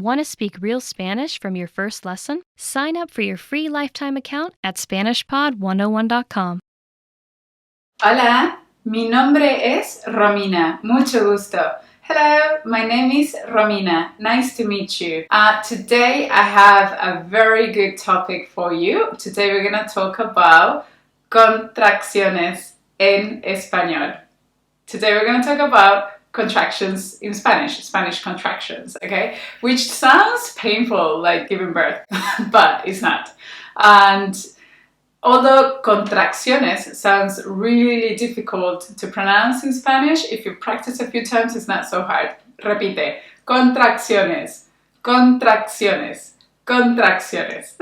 Want to speak real Spanish from your first lesson? Sign up for your free lifetime account at SpanishPod101.com. Hola, mi nombre es Romina. Mucho gusto. Hello, my name is Romina. Nice to meet you. Today I have a very good topic for you. Today we're going to talk about contracciones en español. Today we're going to talk about contractions in Spanish, Spanish contractions, okay? Which sounds painful, like giving birth, but it's not. And although contracciones sounds really difficult to pronounce in Spanish, if you practice a few times, it's not so hard. Repite. Contracciones. Contracciones. Contracciones.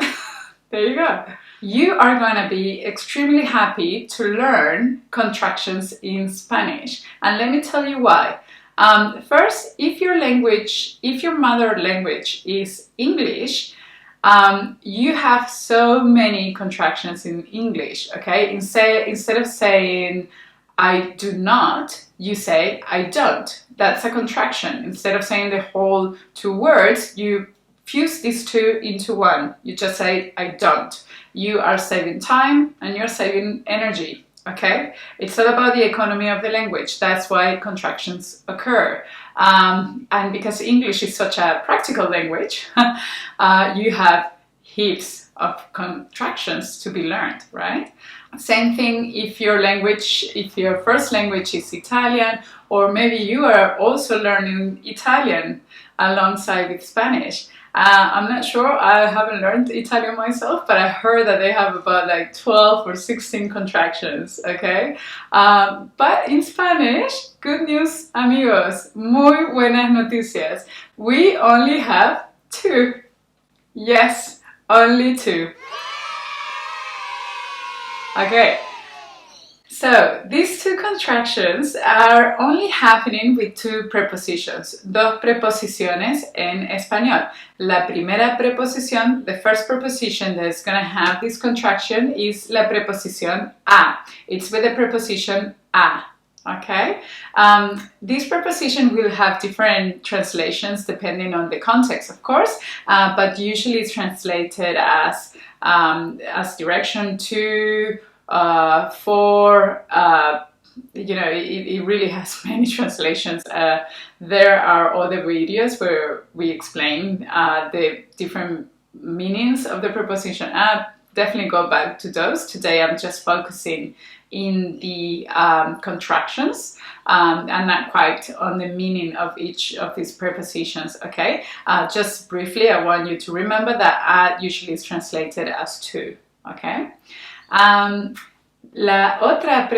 There you go. You are going to be extremely happy to learn contractions in Spanish. And let me tell you why. First, if your mother language is English, you have so many contractions in English, okay? Instead of saying I do not, you say I don't. That's a contraction. Instead of saying the whole two words, you fuse these two into one. You just say I don't. You are saving time and you're saving energy, okay? It's all about the economy of the language. That's why contractions occur. And because English is such a practical language, you have heaps of contractions to be learned, right? Same thing if your first language is Italian, or maybe you are also learning Italian alongside with Spanish. I'm not sure, I haven't learned Italian myself, but I heard that they have about like 12 or 16 contractions, okay? But in Spanish, good news, amigos, muy buenas noticias. We only have 2. Yes, only 2. Okay. So, these 2 contractions are only happening with 2 prepositions, dos preposiciones en español. La primera preposición, the first preposition that's going to have this contraction is la preposición a. It's with the preposition a, okay? This preposition will have different translations depending on the context, of course, but usually it's translated as direction to, for, it really has many translations. There are other videos where we explain the different meanings of the preposition. Definitely go back to those. Today I'm just focusing in the contractions and not quite on the meaning of each of these prepositions, okay? Just briefly, I want you to remember that usually is translated as to, okay? La otra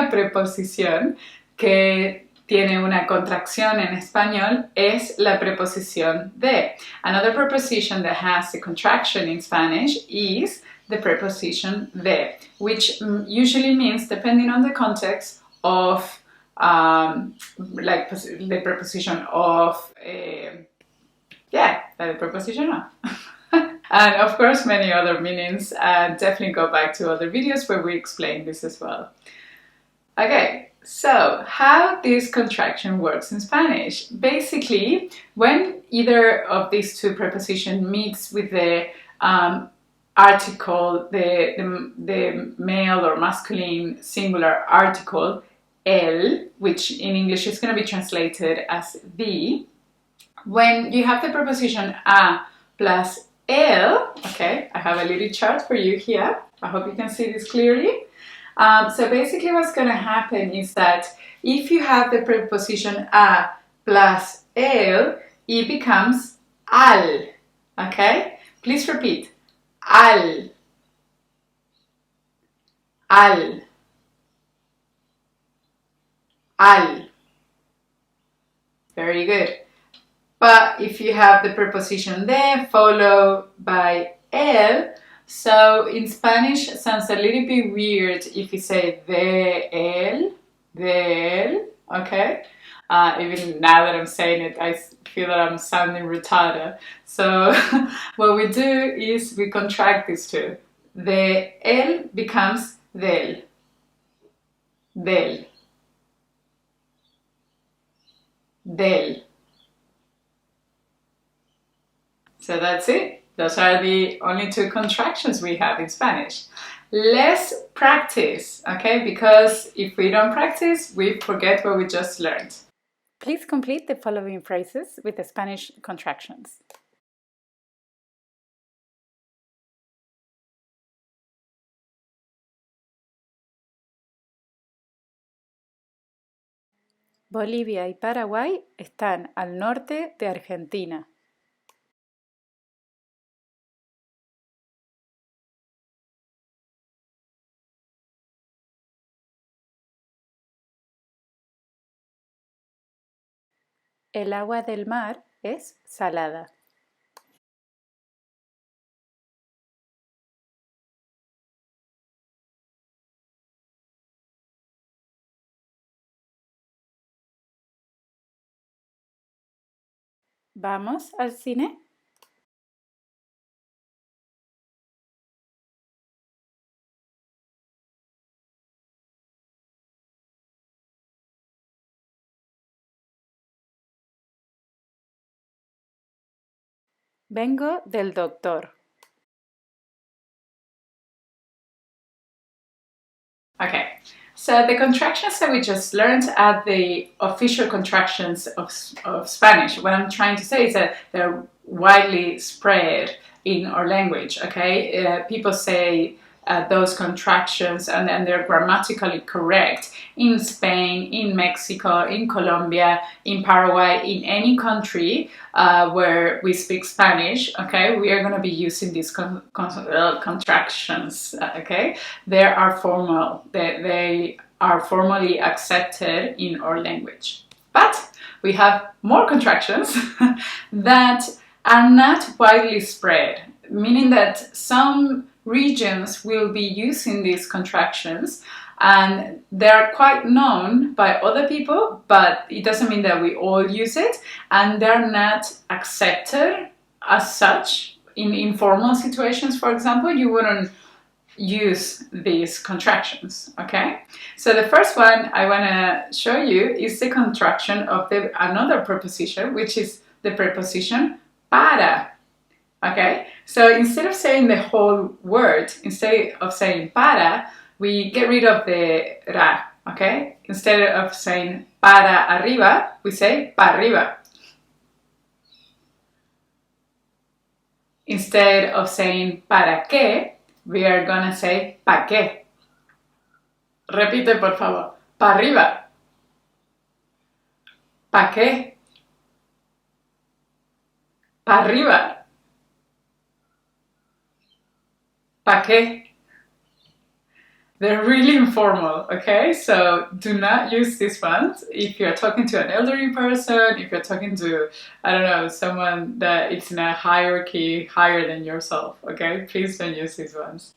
preposición que tiene una contracción en español es la preposición de. Another preposition that has a contraction in Spanish is the preposition de, which usually means, depending on the context, of like the preposition of, the preposition of. And of course, many other meanings. Definitely go back to other videos where we explain this as well. Okay, so how this contraction works in Spanish. Basically, when either of these 2 prepositions meets with the article, the male or masculine singular article, el, which in English is going to be translated as the, when you have the preposition a plus el, okay, I have a little chart for you here. I hope you can see this clearly. So basically what's going to happen is that if you have the preposition a plus el, it becomes al, okay? Please repeat. Al. Al. Al. Very good. But if you have the preposition de followed by el, so in Spanish it sounds a little bit weird if you say de el, okay? Even now that I'm saying it, I feel that I'm sounding retarded. So what we do is we contract these 2. De el becomes del. Del. del. So that's it. Those are the only two contractions we have in Spanish. Let's practice, okay? Because if we don't practice, we forget what we just learned. Please complete the following phrases with the Spanish contractions. Bolivia y Paraguay están al norte de Argentina. El agua del mar es salada. ¿Vamos al cine? Vengo del doctor. Okay, so the contractions that we just learned are the official contractions of Spanish. What I'm trying to say is that they're widely spread in our language, okay? People say those contractions and they're grammatically correct in Spain, in Mexico, in Colombia, in Paraguay, in any country where we speak Spanish, okay? We are going to be using these contractions, okay? They are formal. They are formally accepted in our language. But we have more contractions that are not widely spread, meaning that some regions will be using these contractions and they're quite known by other people, but it doesn't mean that we all use it, and they're not accepted as such. In informal situations, for example, you wouldn't use these contractions, okay? So the first one I want to show you is the contraction of another preposition, which is the preposition para. Okay, so instead of saying the whole word, instead of saying para, we get rid of the ra, okay? Instead of saying para arriba, we say pa arriba. Instead of saying para qué, we are gonna say pa qué. Repite, por favor. Pa arriba. Pa qué. Pa arriba. ¿Pa qué? They're really informal, okay? So do not use these ones if you're talking to an elderly person, if you're talking to, I don't know, someone that it's in a hierarchy higher than yourself, okay? Please don't use these ones.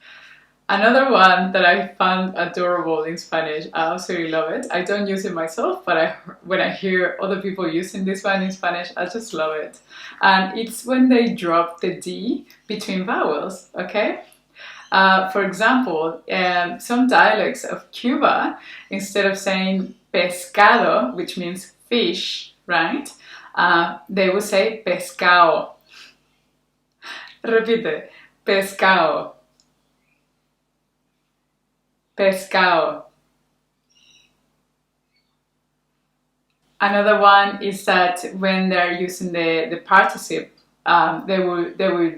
Another one that I found adorable in Spanish, I absolutely love it. I don't use it myself, but when I hear other people using this one in Spanish, I just love it. And it's when they drop the D between vowels, okay? For example, some dialects of Cuba, instead of saying pescado, which means fish, right? They will say pescado. Repite, pescado. Pescado. Another one is that when they're using the participle, they will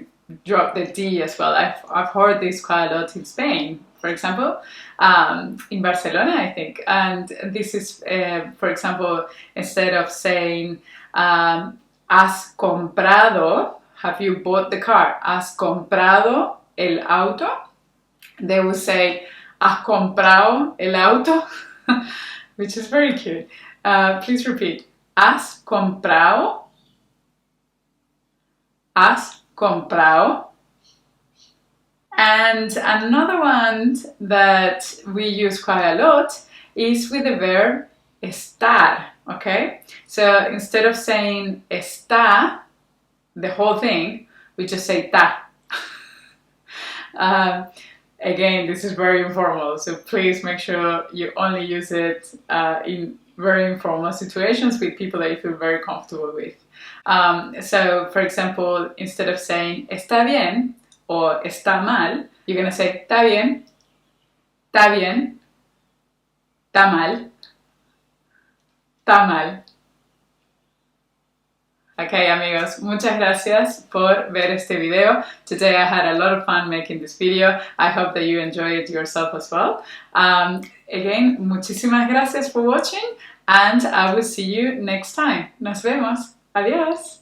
drop the D as well. I've heard this quite a lot in Spain, for example, in Barcelona, I think. And this is, for example, instead of saying has comprado, have you bought the car? Has comprado el auto? They will say has comprado el auto, which is very cute. Please repeat. Has comprado. Has comprado. And another one that we use quite a lot is with the verb estar, okay? So instead of saying está, the whole thing, we just say ta. Again, this is very informal, so please make sure you only use it in very informal situations with people that you feel very comfortable with. So, for example, instead of saying está bien or está mal, you're going to say está bien, está mal, está mal. Okay, amigos, muchas gracias por ver este video. Today I had a lot of fun making this video. I hope that you enjoy it yourself as well. Again, muchísimas gracias for watching and I will see you next time. Nos vemos. Adiós.